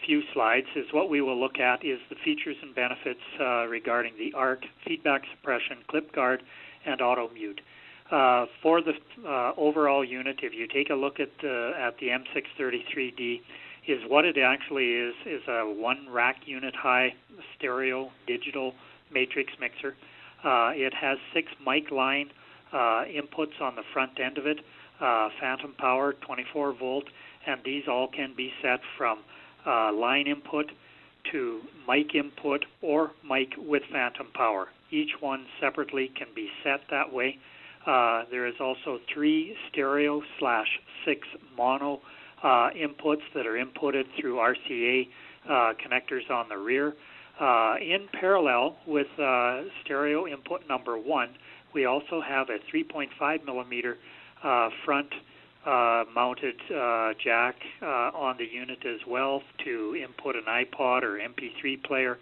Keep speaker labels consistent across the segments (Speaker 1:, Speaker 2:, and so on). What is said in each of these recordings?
Speaker 1: few slides is what we will look at is the features and benefits regarding the ARC, feedback suppression, clip guard, and auto mute. For the overall unit, if you take a look at the M-633D, is what it actually is a one rack unit high stereo digital matrix mixer. It has 6 mic line inputs on the front end of it, phantom power, 24 volt, and these all can be set from line input to mic input or mic with phantom power. Each one separately can be set that way. There is also 3 stereo/6 mono inputs that are inputted through RCA connectors on the rear. In parallel with stereo input number 1, we also have a 3.5 millimeter front mounted jack on the unit as well to input an iPod or MP3 player,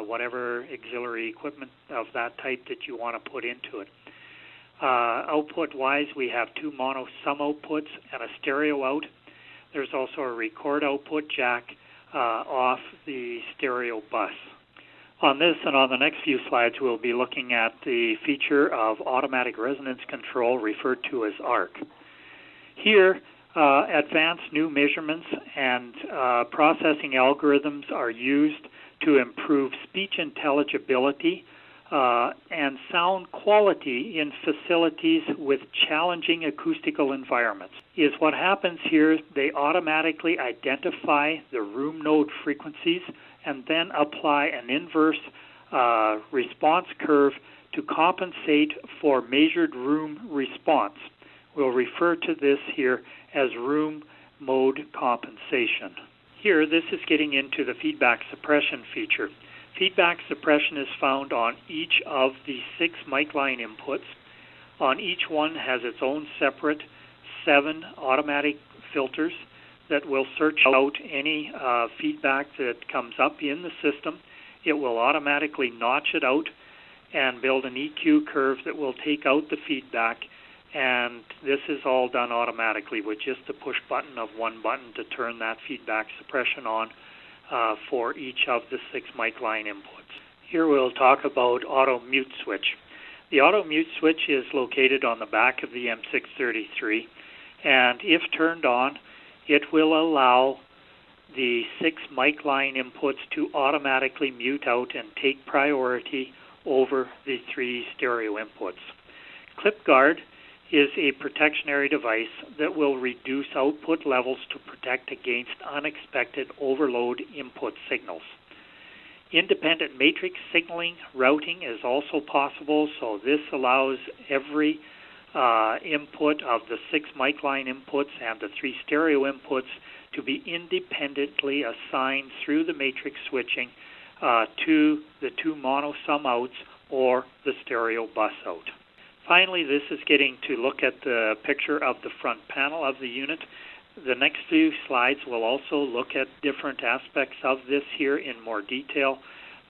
Speaker 1: whatever auxiliary equipment of that type that you want to put into it. Output-wise, we have 2 mono sum outputs and a stereo out. There's also a record output jack off the stereo bus. On this and on the next few slides, we'll be looking at the feature of automatic resonance control referred to as ARC. Here, advanced new measurements and processing algorithms are used to improve speech intelligibility and sound quality in facilities with challenging acoustical environments. Is what happens here, they automatically identify the room node frequencies and then apply an inverse response curve to compensate for measured room response. We'll refer to this here as room mode compensation. Here, this is getting into the feedback suppression feature. Feedback suppression is found on each of the 6 mic line inputs. On each one has its own separate 7 automatic filters that will search out any feedback that comes up in the system. It will automatically notch it out and build an EQ curve that will take out the feedback, and this is all done automatically with just the push button of one button to turn that feedback suppression on for each of the 6 mic line inputs. Here we'll talk about auto mute switch. The auto mute switch is located on the back of the M633, and if turned on, it will allow the 6 mic line inputs to automatically mute out and take priority over the 3 stereo inputs. Clip guard is a protectionary device that will reduce output levels to protect against unexpected overload input signals. Independent matrix signaling routing is also possible, so this allows every input of the 6 mic line inputs and the 3 stereo inputs to be independently assigned through the matrix switching to the 2 mono sum outs or the stereo bus out. Finally, this is getting to look at the picture of the front panel of the unit. The next few slides will also look at different aspects of this here in more detail,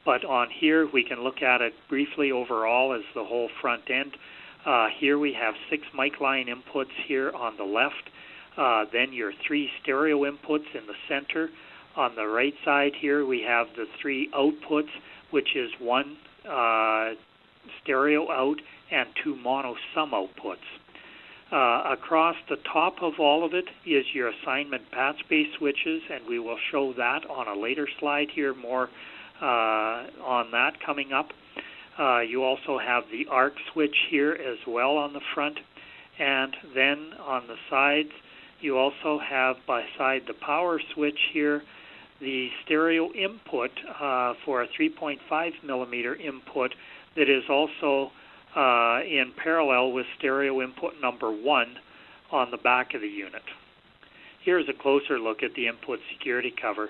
Speaker 1: but on here we can look at it briefly overall as the whole front end. Here we have 6 mic line inputs here on the left, then your 3 stereo inputs in the center. On the right side here we have the 3 outputs, which is 1 stereo out and 2 mono sum outputs. Across the top of all of it is your assignment patch base switches, and we will show that on a later slide here, more on that coming up. You also have the ARC switch here as well on the front, and then on the sides you also have, beside the power switch here, the stereo input for a 3.5 millimeter input that is also in parallel with stereo input number 1 on the back of the unit. Here's a closer look at the input security cover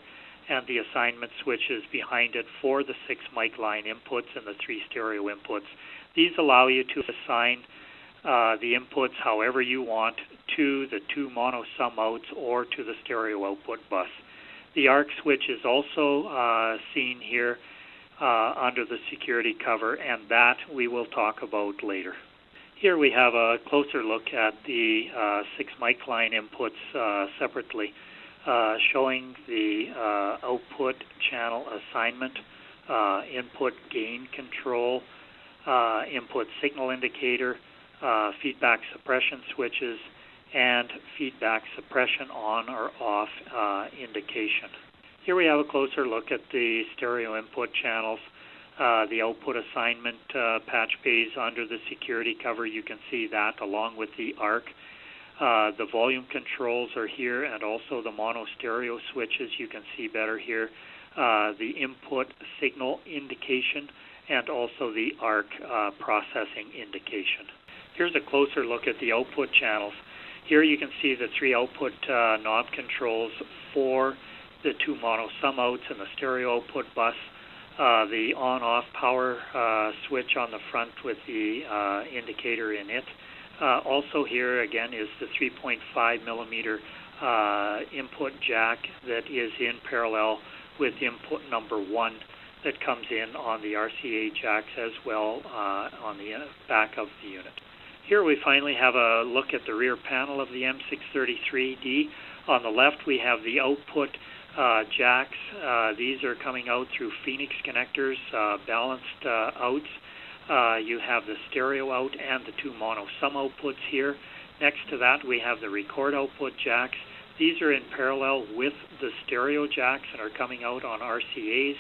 Speaker 1: and the assignment switches behind it for the 6 mic line inputs and the 3 stereo inputs. These allow you to assign the inputs however you want to the 2 mono sum outs or to the stereo output bus. The ARC switch is also seen here under the security cover, and that we will talk about later. Here we have a closer look at the 6 mic line inputs separately. showing the output channel assignment, input gain control, input signal indicator, feedback suppression switches, and feedback suppression on or off indication. Here we have a closer look at the stereo input channels. The output assignment patch bays under the security cover, you can see that along with the ARC. The volume controls are here, and also the mono stereo switches you can see better here. The input signal indication, and also the ARC processing indication. Here's a closer look at the output channels. Here you can see the three output knob controls for the two mono sum outs and the stereo output bus. The on-off power switch on the front with the indicator in it. Also here again is the 3.5 millimeter input jack that is in parallel with input number 1 that comes in on the RCA jacks as well on the back of the unit. Here we finally have a look at the rear panel of the M-633D. On the left we have the output jacks. These are coming out through Phoenix connectors, balanced outs. You have the stereo out and the two mono sum outputs here. Next to that we have the record output jacks. These are in parallel with the stereo jacks and are coming out on RCAs.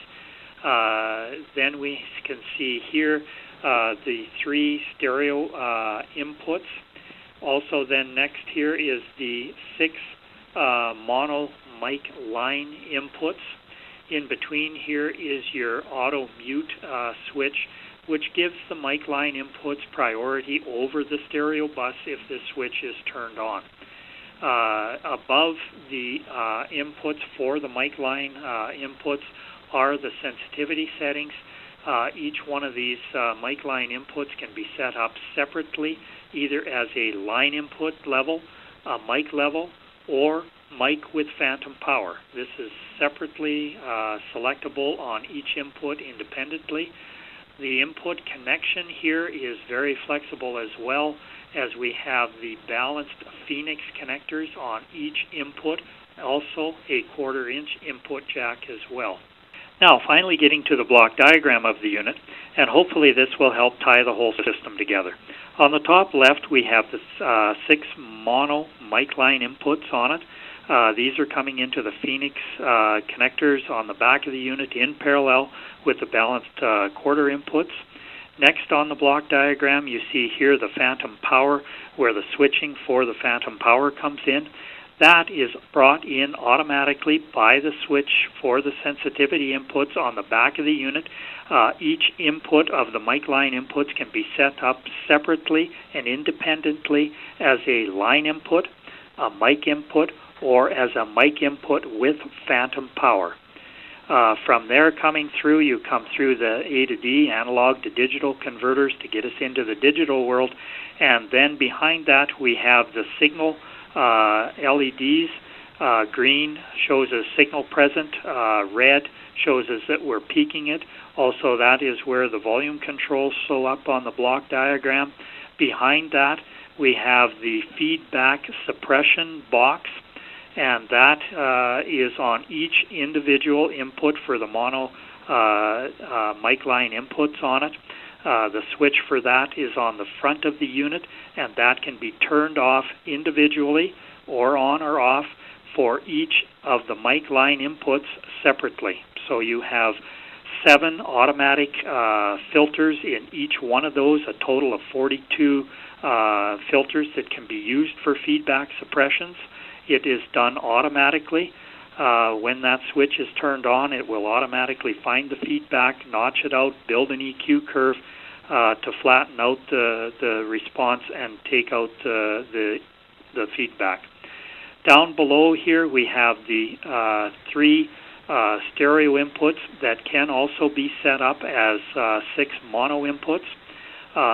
Speaker 1: Then we can see here the three stereo inputs. Also then next here is the 6 mono mic line inputs. In between here is your auto mute switch, which gives the mic line inputs priority over the stereo bus if this switch is turned on. Above the inputs for the mic line inputs are the sensitivity settings. Each one of these mic line inputs can be set up separately, either as a line input level, a mic level, or mic with phantom power. This is separately selectable on each input independently. The input connection here is very flexible as well, as we have the balanced Phoenix connectors on each input, also a 1/4 inch input jack as well. Now finally getting to the block diagram of the unit, and hopefully this will help tie the whole system together. On the top left we have the 6 mono mic line inputs on it. These are coming into the Phoenix connectors on the back of the unit in parallel with the balanced 1/4 inputs. Next on the block diagram you see here the phantom power, where the switching for the phantom power comes in. That is brought in automatically by the switch for the sensitivity inputs on the back of the unit. Each input of the mic line inputs can be set up separately and independently as a line input, a mic input, or as a mic input with phantom power. From there coming through, you come through the A to D, analog to digital converters to get us into the digital world, and then behind that we have the signal LEDs. Green shows us signal present, red shows us that we're peaking it. Also that is where the volume controls show up on the block diagram. Behind that we have the feedback suppression box, and that is on each individual input for the mono mic line inputs on it. The switch for that is on the front of the unit, and that can be turned off individually or on or off for each of the mic line inputs separately. So you have 7 automatic filters in each one of those, a total of 42 filters that can be used for feedback suppressions. It is done automatically. When that switch is turned on, it will automatically find the feedback, notch it out, build an EQ curve to flatten out the response and take out the feedback. Down below here we have the 3 stereo inputs that can also be set up as 6 mono inputs.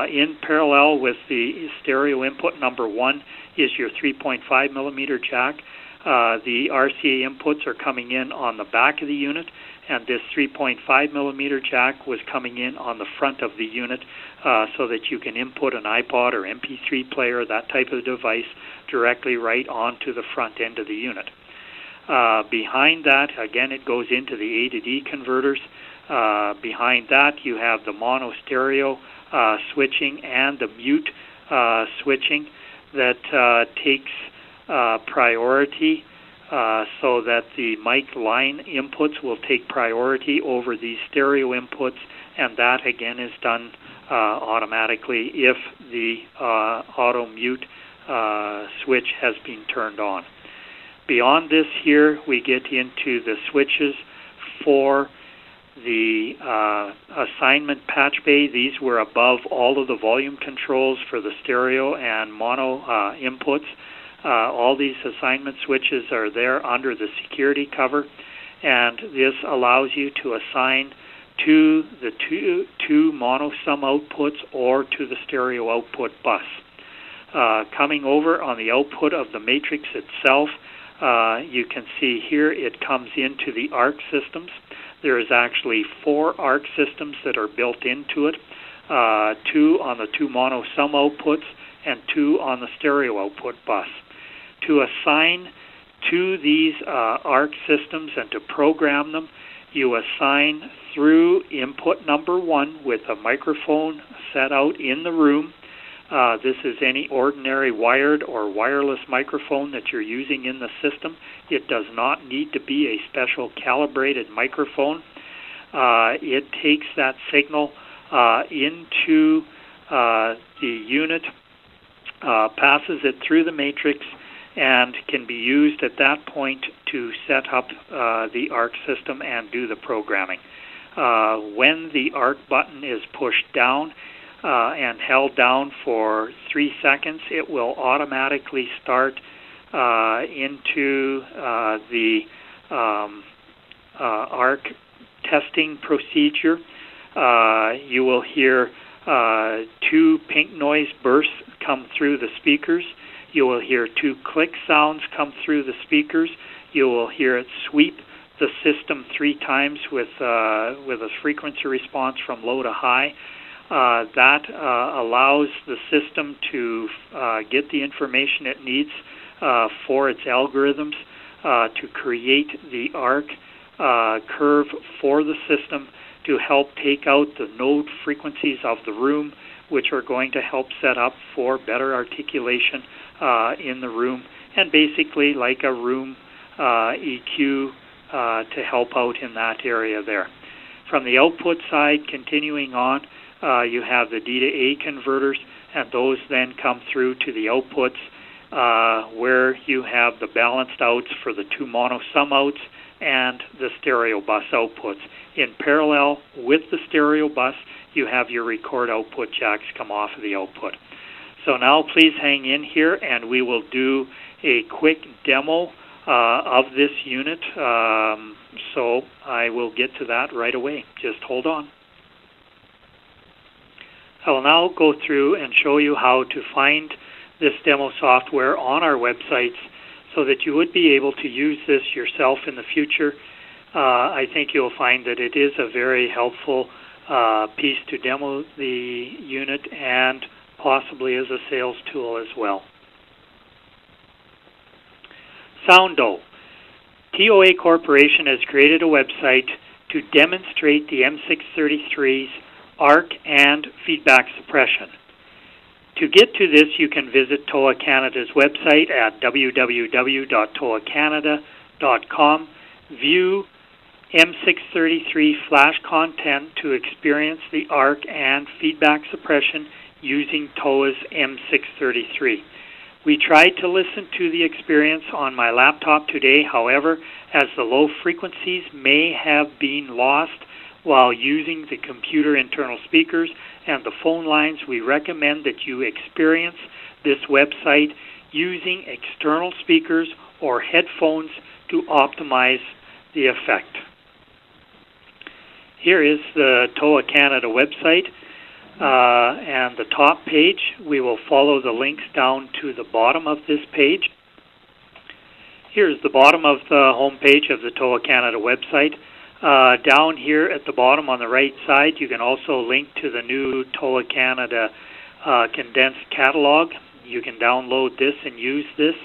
Speaker 1: In parallel with the stereo input number 1 is your 3.5 millimeter jack. The RCA inputs are coming in on the back of the unit, and this 3.5 millimeter jack was coming in on the front of the unit so that you can input an iPod or MP3 player, that type of device, directly right onto the front end of the unit. Behind that, again, it goes into the A to D converters. Behind that, you have the mono stereo switching and the mute switching that takes priority so that the mic line inputs will take priority over these stereo inputs, and that again is done automatically if the auto mute switch has been turned on. Beyond this here, we get into the switches for the assignment patch bay. These were above all of the volume controls for the stereo and mono inputs. All these assignment switches are there under the security cover, and this allows you to assign to the two mono sum outputs or to the stereo output bus. Coming over on the output of the matrix itself, you can see here it comes into the ARC systems. There is actually 4 ARC systems that are built into it, 2 on the 2 mono sum outputs and 2 on the stereo output bus. To assign to these ARC systems and to program them, you assign through input number 1 with a microphone set out in the room. This is any ordinary wired or wireless microphone that you're using in the system. It does not need to be a special calibrated microphone. It takes that signal into the unit, passes it through the matrix, and can be used at that point to set up the ARC system and do the programming. When the ARC button is pushed down and held down for 3 seconds, it will automatically start into the ARC testing procedure. You will hear 2 pink noise bursts come through the speakers. You will hear 2 click sounds come through the speakers. You will hear it sweep the system 3 times with a frequency response from low to high. That allows the system to get the information it needs for its algorithms to create the ARC curve for the system to help take out the node frequencies of the room, which are going to help set up for better articulation in the room, and basically like a room EQ to help out in that area there. From the output side, continuing on, you have the D to A converters, and those then come through to the outputs where you have the balanced outs for the 2 mono sum outs and the stereo bus outputs. In parallel with the stereo bus, you have your record output jacks come off of the output. So now please hang in here and we will do a quick demo of this unit. So I will get to that right away. Just hold on. I will now go through and show you how to find this demo software on our websites so that you would be able to use this yourself in the future. I think you'll find that it is a very helpful piece to demo the unit and possibly as a sales tool as well. Soundo. TOA Corporation has created a website to demonstrate the M633's ARC and feedback suppression. To get to this, you can visit TOA Canada's website at www.toacanada.com, view M633 flash content to experience the ARC and feedback suppression using TOA's M633. We tried to listen to the experience on my laptop today, however, as the low frequencies may have been lost while using the computer internal speakers and the phone lines, we recommend that you experience this website using external speakers or headphones to optimize the effect. Here is the TOA Canada website and the top page. We will follow the links down to the bottom of this page. Here's the bottom of the home page of the TOA Canada website. Down here at the bottom on the right side, you can also link to the new TOA Canada condensed catalog. You can download this and use this.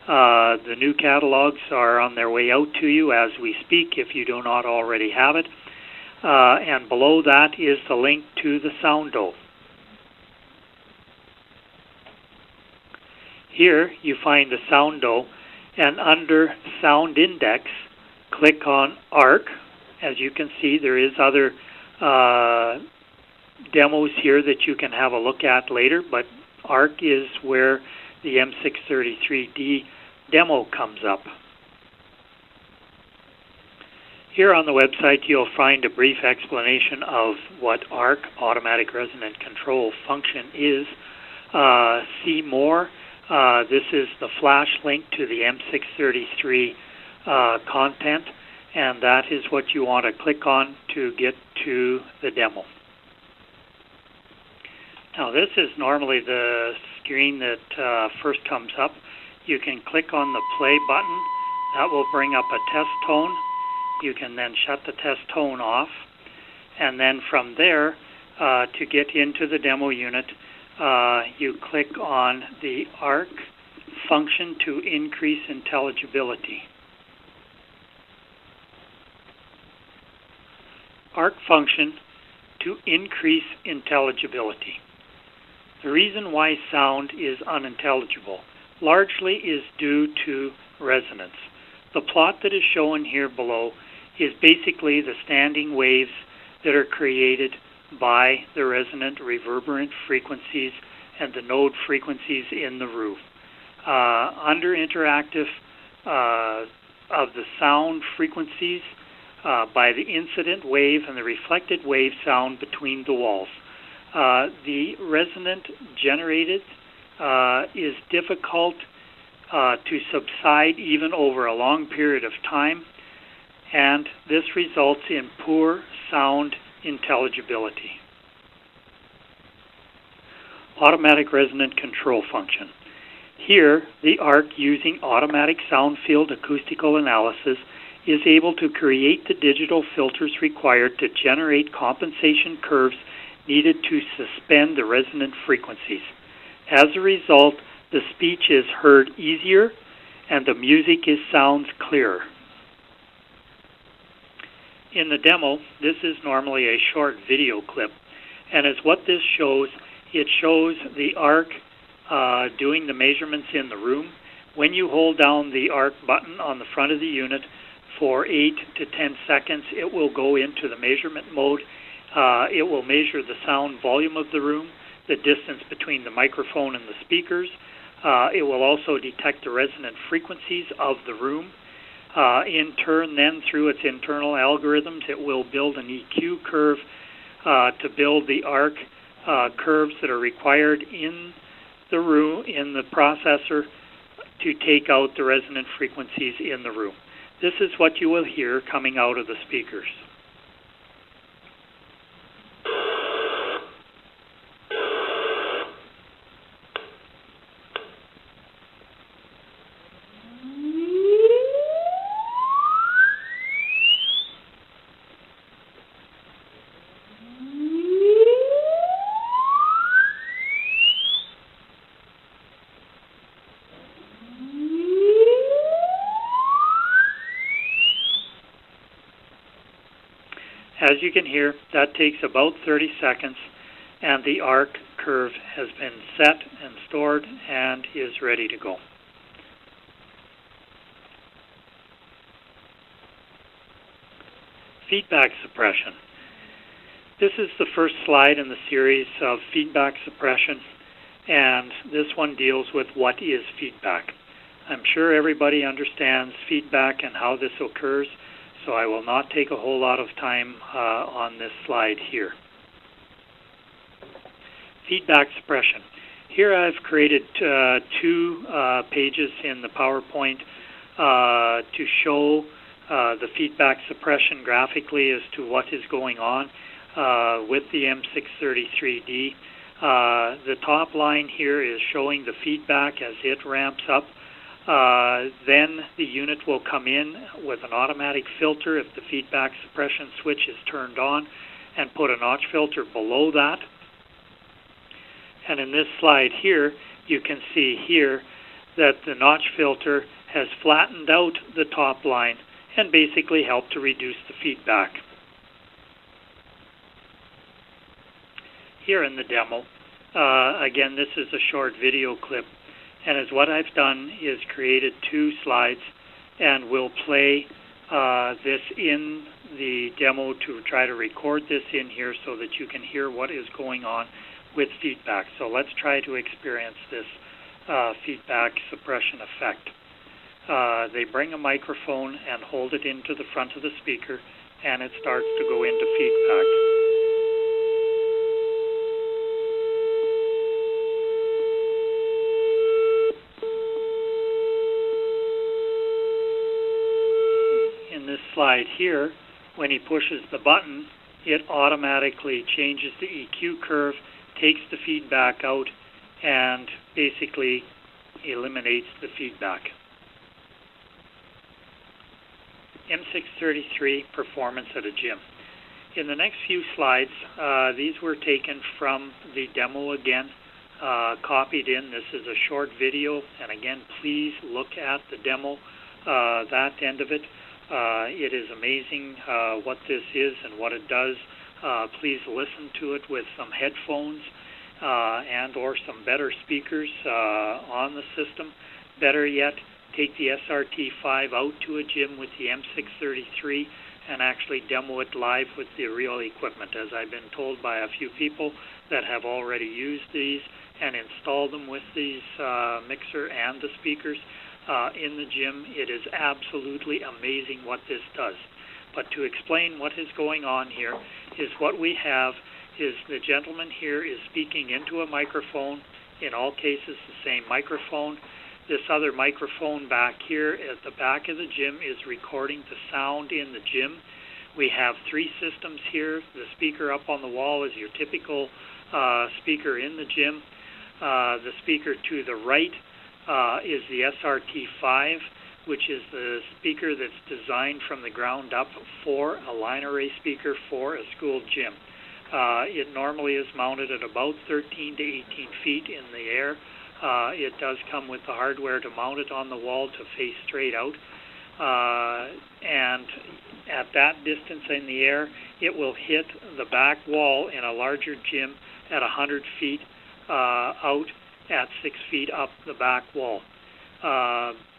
Speaker 1: The new catalogs are on their way out to you as we speak if you do not already have it. And below that is the link to the sound DOE. Here you find the sound DOE, and under Sound Index, click on ARC. As you can see, there is other demos here that you can have a look at later, but ARC is where the M-633D demo comes up. Here on the website you'll find a brief explanation of what ARC, Automatic Resonant Control function, is. See more. This is the flash link to the M-633 content, and that is what you want to click on to get to the demo. Now this is normally the screen that first comes up. You can click on the play button. That will bring up a test tone. You can then shut the test tone off, and then from there, to get into the demo unit, you click on the ARC function to increase intelligibility. ARC function to increase intelligibility. The reason why sound is unintelligible largely is due to resonance. The plot that is shown here below is basically the standing waves that are created by the resonant reverberant frequencies and the node frequencies in the roof. Under interactive of the sound frequencies by the incident wave and the reflected wave sound between the walls. The resonant generated is difficult to subside even over a long period of time, and this results in poor sound intelligibility. Automatic resonant control function. Here, the ARC, using automatic sound field acoustical analysis, is able to create the digital filters required to generate compensation curves needed to suspend the resonant frequencies. As a result, the speech is heard easier and the music sounds clearer. In the demo, this is normally a short video clip, and as what this shows, it shows the ARC doing the measurements in the room. When you hold down the ARC button on the front of the unit for 8 to 10 seconds, it will go into the measurement mode. It will measure the sound volume of the room, the distance between the microphone and the speakers. It will also detect the resonant frequencies of the room. In turn, then, through its internal algorithms, it will build an EQ curve to build the ARC curves that are required in the room, in the processor, to take out the resonant frequencies in the room. This is what you will hear coming out of the speakers. As you can hear, that takes about 30 seconds, and the ARC curve has been set and stored and is ready to go. Feedback suppression. This is the first slide in the series of feedback suppression, and this one deals with what is feedback. I'm sure everybody understands feedback and how this occurs, so I will not take a whole lot of time on this slide here. Feedback suppression. Here I've created two pages in the PowerPoint to show the feedback suppression graphically as to what is going on with the M-633D. The top line here is showing the feedback as it ramps up. Then the unit will come in with an automatic filter if the feedback suppression switch is turned on, and put a notch filter below that. And in this slide here, you can see here that the notch filter has flattened out the top line and basically helped to reduce the feedback. Here in the demo, again, this is a short video clip, and as what I've done is created 2 slides, and we'll play this in the demo to try to record this in here so that you can hear what is going on with feedback. So let's try to experience this feedback suppression effect. They bring a microphone and hold it into the front of the speaker, and it starts to go into feedback. In this slide here, when he pushes the button, it automatically changes the EQ curve, takes the feedback out, and basically eliminates the feedback. M-633 performance at a gym. In the next few slides, these were taken from the demo again, copied in. This is a short video, and again, please look at the demo, that end of it. It is amazing what this is and what it does. Please listen to it with some headphones and or some better speakers on the system. Better yet, take the SRT5 out to a gym with the M633 and actually demo it live with the real equipment, as I've been told by a few people that have already used these and installed them with these mixer and the speakers in the gym. It is absolutely amazing what this does. But to explain what is going on here is what we have is the gentleman here is speaking into a microphone, in all cases the same microphone. This other microphone back here at the back of the gym is recording the sound in the gym. We have 3 systems here. The speaker up on the wall is your typical speaker in the gym. The speaker to the right is the SRT5, which is the speaker that's designed from the ground up for a line array speaker for a school gym. It normally is mounted at about 13 to 18 feet in the air. It does come with the hardware to mount it on the wall to face straight out. And at that distance in the air, it will hit the back wall in a larger gym at 100 feet out at 6 feet up the back wall.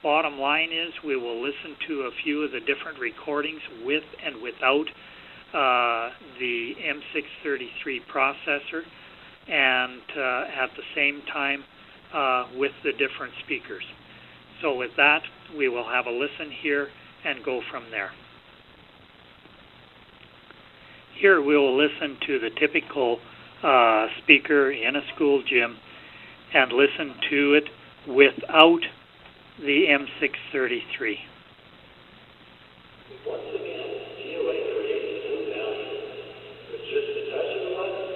Speaker 1: Bottom line is we will listen to a few of the different recordings with and without the M633 processor, and at the same time with the different speakers. So with that, we will have a listen here and go from there. Here we will listen to the typical speaker in a school gym and listen to it without the M633.
Speaker 2: Once again, TOA creates new value. With just a touch of the button,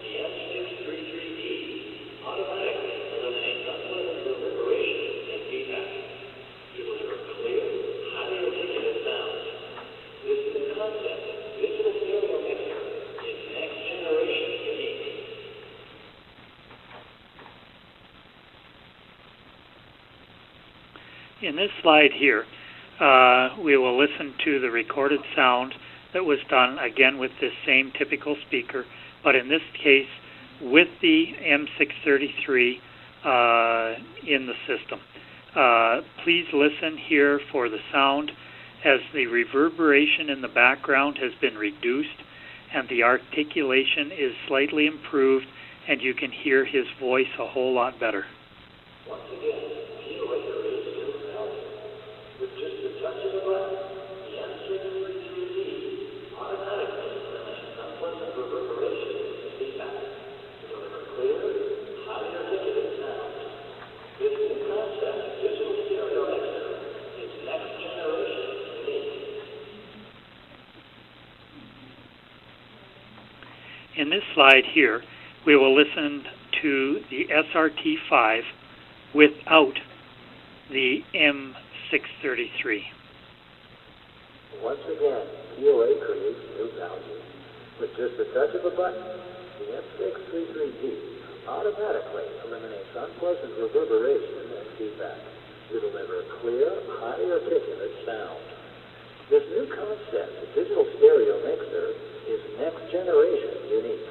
Speaker 2: the M633D automatically eliminates unpleasant reverberation and feedback. Deliver clear, highly articulate sounds. This new concept, digital stereo mixer, is next generation unique.
Speaker 1: In this slide here, we will listen to the recorded sound that was done, again, with this same typical speaker, but in this case, with the M633 in the system. Please listen here for the sound as the reverberation in the background has been reduced and the articulation is slightly improved, and you can hear his voice a whole lot better.
Speaker 2: Once again, with just a touch of the button, the M633D automatically eliminates unpleasant reverberation and feedback. Deliver clear, highly articulate sounds. This new concept, digital stereo mixer, is next generation unique.
Speaker 1: In this slide here, we will listen to the SRT5 without the M633.
Speaker 2: Once again, TOA creates new value. With just a touch of a button, the M633D automatically eliminates unpleasant reverberation and feedback to deliver clear, highly articulate sound. This new concept, the digital stereo mixer, is next generation unique.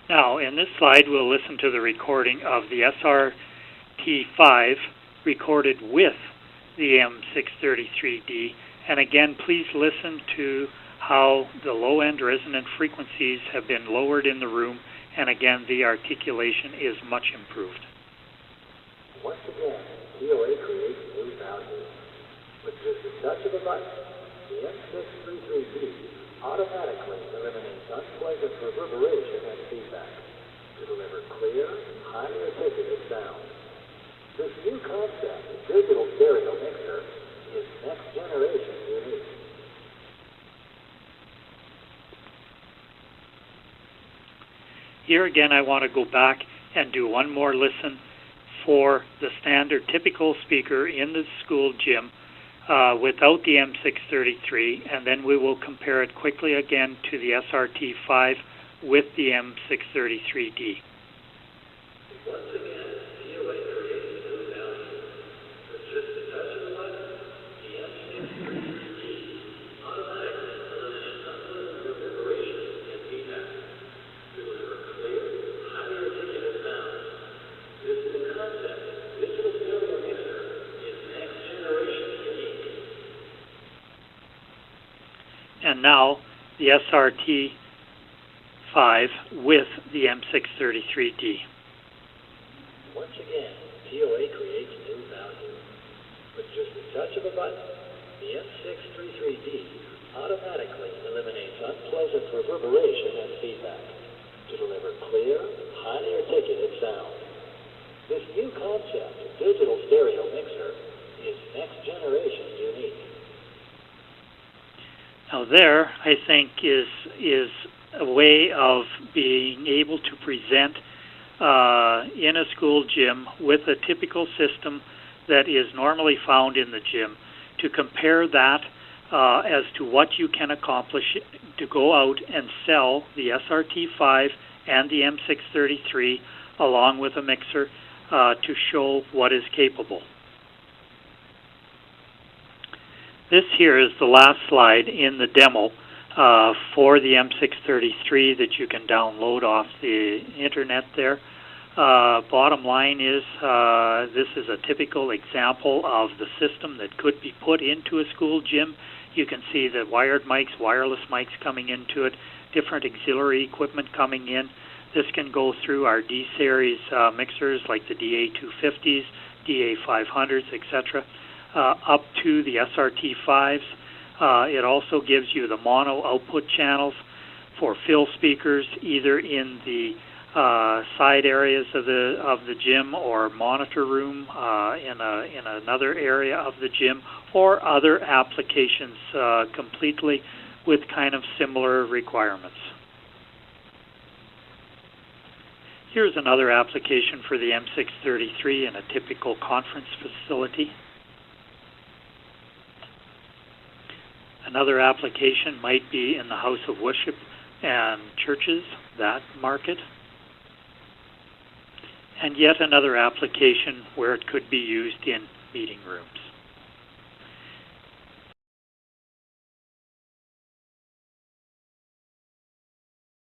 Speaker 1: Now, in this slide, we'll listen to the recording of the SRT5 recorded with the M-633D. And again, please listen to how the low-end resonant frequencies have been lowered in the room, and again, the articulation is much improved.
Speaker 2: Once again, TOA creates new value. With just a touch of a button, the M-633D automatically eliminates unpleasant reverberation and feedback to deliver clear, highly articulate sound. This new concept, the digital stereo mixer, is next generation unique.
Speaker 1: Here again, I want to go back and do one more listen for the standard typical speaker in the school gym without the M633, and then we will compare it quickly again to the SRT5 with the M633D.
Speaker 2: Once again, TOA creates new value. With just a touch of a button, the M633D automatically eliminates unpleasant reverberation and feedback to deliver clear, highly articulate sound. This new concept, digital stereo mixer, is next generation unique.
Speaker 1: And now the SRT5 with the M633D.
Speaker 2: Once again, TOA creates new value. With just a touch of a button, the M633D automatically eliminates unpleasant reverberation and feedback to deliver clear, highly articulate sound. This new concept, digital stereo mixer, is next generation unique.
Speaker 1: Now there, I think, is a way of being able to present in a school gym with a typical system that is normally found in the gym, to compare that as to what you can accomplish to go out and sell the SRT5 and the M633 along with a mixer to show what is capable. This here is the last slide in the demo for the M633 that you can download off the internet there. Bottom line is this is a typical example of the system that could be put into a school gym. You can see the wired mics, wireless mics coming into it, different auxiliary equipment coming in. This can go through our D-series mixers like the DA250s, DA500s, etc., up to the SRT5s. It also gives you the mono output channels for fill speakers, either in the side areas of the gym or monitor room in another area of the gym, or other applications completely with kind of similar requirements. Here's another application for the M633 in a typical conference facility. Another application might be in the house of worship and churches, that market. And yet another application where it could be used in meeting rooms.